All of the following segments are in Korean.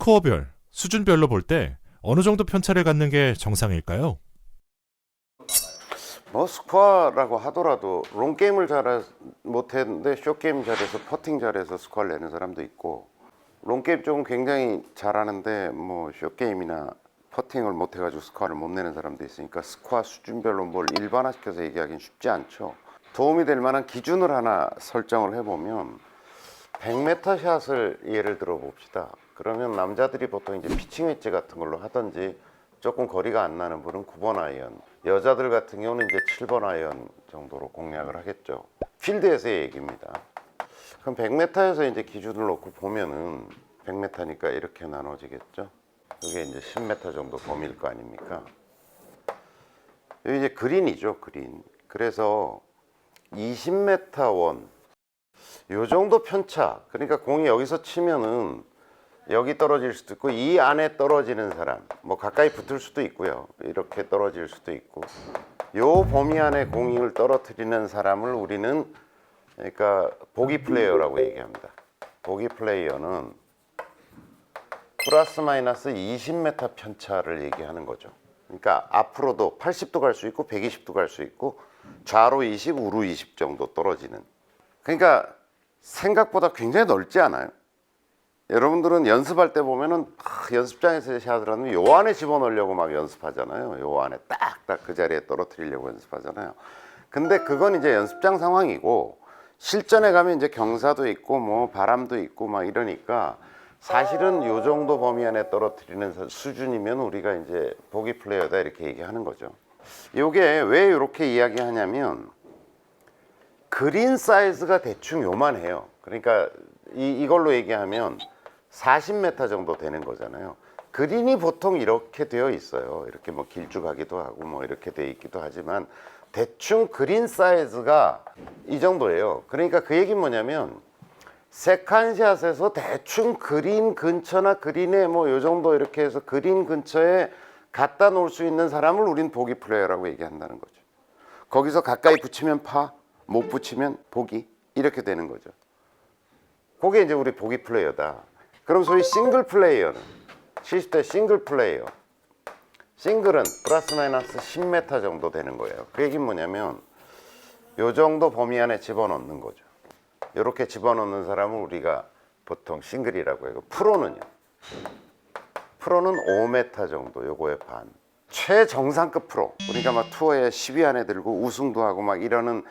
스코어별, 수준별로 볼 때 어느 정도 편차를 갖는 게 정상일까요? 뭐 스코어라고 하더라도 롱게임을 못했는데 숏게임 잘해서 퍼팅 잘해서 스코어를 내는 사람도 있고, 롱게임 쪽은 굉장히 잘하는데 뭐 숏게임이나 퍼팅을 못해가지고 스코어를 못 내는 사람도 있으니까 스코어 수준별로 뭘 일반화시켜서 얘기하기는 쉽지 않죠. 도움이 될 만한 기준을 하나 설정을 해보면 100m 샷을 예를 들어 봅시다. 그러면 남자들이 보통 이제 피칭 웨지 같은 걸로 하든지, 조금 거리가 안 나는 분은 9번 아이언, 여자들 같은 경우는 이제 7번 아이언 정도로 공략을 하겠죠. 필드에서의 얘기입니다. 그럼 100m에서 이제 기준을 놓고 보면은 100m니까 이렇게 나눠지겠죠. 이게 이제 10m 정도 범위일 거 아닙니까? 여기 이제 그린이죠, 그린. 그래서 20m 원, 요 정도 편차. 그러니까 공이 여기서 치면은 여기 떨어질 수도 있고, 이 안에 떨어지는 사람, 뭐 가까이 붙을 수도 있고요. 이렇게 떨어질 수도 있고, 요 범위 안에 공을 떨어뜨리는 사람을 우리는, 그러니까 보기 플레이어라고 얘기합니다. 보기 플레이어는 플러스 마이너스 20m 편차를 얘기하는 거죠. 그러니까 앞으로도 80도 갈 수 있고 120도 갈 수 있고 좌로 20, 우로 20 정도 떨어지는. 그러니까 생각보다 굉장히 넓지 않아요. 여러분들은 연습할 때 보면은 연습장에서 샷을 하면 요 안에 집어넣으려고 막 연습하잖아요. 요 안에 딱딱 그 자리에 떨어뜨리려고 연습하잖아요. 근데 그건 이제 연습장 상황이고, 실전에 가면 이제 경사도 있고 뭐 바람도 있고 막 이러니까 사실은 요 정도 범위 안에 떨어뜨리는 수준이면 우리가 이제 보기 플레이어다 이렇게 얘기하는 거죠. 요게 왜 이렇게 이야기하냐면, 그린 사이즈가 대충 요만해요. 그러니까 이걸로 얘기하면 40m 정도 되는 거잖아요. 그린이 보통 이렇게 되어 있어요. 이렇게 뭐 길쭉하기도 하고 뭐 이렇게 되어 있기도 하지만 대충 그린 사이즈가 이 정도예요. 그러니까 그 얘기는 뭐냐면, 세컨샷에서 대충 그린 근처나 그린에 뭐 요 정도 이렇게 해서 그린 근처에 갖다 놓을 수 있는 사람을 우린 보기 플레이어라고 얘기한다는 거죠. 거기서 가까이 붙이면 파, 못 붙이면 보기, 이렇게 되는 거죠. 그게 이제 우리 보기 플레이어다. 그럼 소위 싱글 플레이어는 70대 싱글 플레이어, 싱글은 플러스 마이너스 10m 정도 되는 거예요. 그 얘기는 뭐냐면 요 정도 범위 안에 집어넣는 거죠. 이렇게 집어넣는 사람을 우리가 보통 싱글이라고 해요. 프로는 5m 정도, 요거의 반. 최정상급 프로, 그러니까 막 투어에 10위 안에 들고 우승도 하고 막 이러는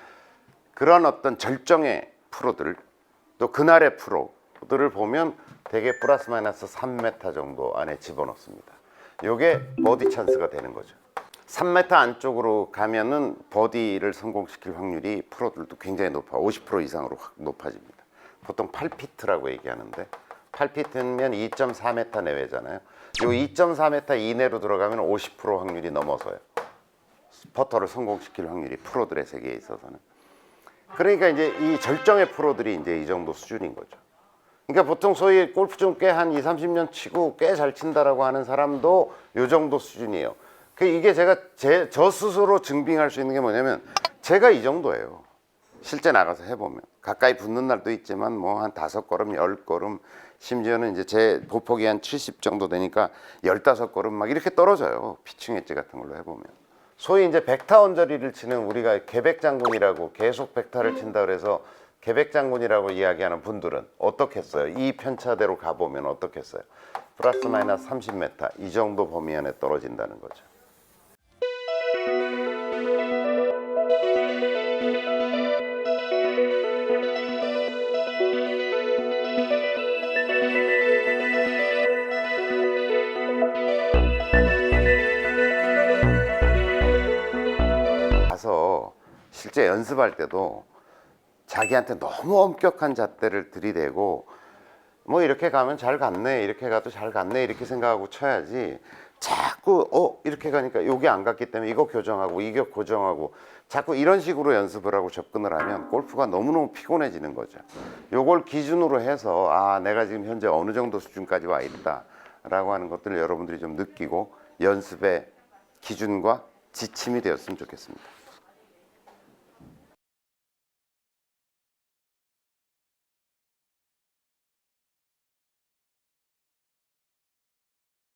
그런 어떤 절정의 프로들, 또 그날의 프로들을 보면 대개 플러스 마이너스 3m 정도 안에 집어넣습니다. 요게 버디 찬스가 되는 거죠. 3m 안쪽으로 가면은 버디를 성공시킬 확률이 프로들도 굉장히 높아, 50% 이상으로 확 높아집니다. 보통 8피트라고 얘기하는데, 8피트면 2.4m 내외잖아요. 요 2.4m 이내로 들어가면 50% 확률이 넘어서요. 퍼터를 성공시킬 확률이 프로들의 세계에 있어서는. 그러니까 이제 이 절정의 프로들이 이제 이 정도 수준인 거죠. 그러니까 보통 소위 골프 좀 꽤 한 20, 30년 치고 꽤 잘 친다라고 하는 사람도 요 정도 수준이에요. 이게 제가 저 스스로 증빙할 수 있는 게 뭐냐면, 제가 이 정도예요. 실제 나가서 해보면 가까이 붙는 날도 있지만 뭐 한 5걸음, 10걸음, 심지어는 이제 제 보폭이 한 70 정도 되니까 15걸음 막 이렇게 떨어져요. 피칭 웨지 같은 걸로 해보면. 소위 이제 백타 언저리를 치는, 우리가 개백장군이라고 계속 백타를 친다 그래서 개백장군이라고 이야기하는 분들은 어떻겠어요? 이 편차대로 가보면 어떻겠어요? 플러스 마이너스 30m 이 정도 범위 안에 떨어진다는 거죠. 가서 실제 연습할 때도 자기한테 너무 엄격한 잣대를 들이대고, 뭐 이렇게 가면 잘 갔네, 이렇게 가도 잘 갔네, 이렇게 생각하고 쳐야지, 자꾸 이렇게 가니까 여기 안 갔기 때문에 이거 교정하고 이거 고정하고 자꾸 이런 식으로 연습을 하고 접근을 하면 골프가 너무너무 피곤해지는 거죠. 요걸 기준으로 해서 내가 지금 현재 어느 정도 수준까지 와 있다 라고 하는 것들을 여러분들이 좀 느끼고 연습의 기준과 지침이 되었으면 좋겠습니다.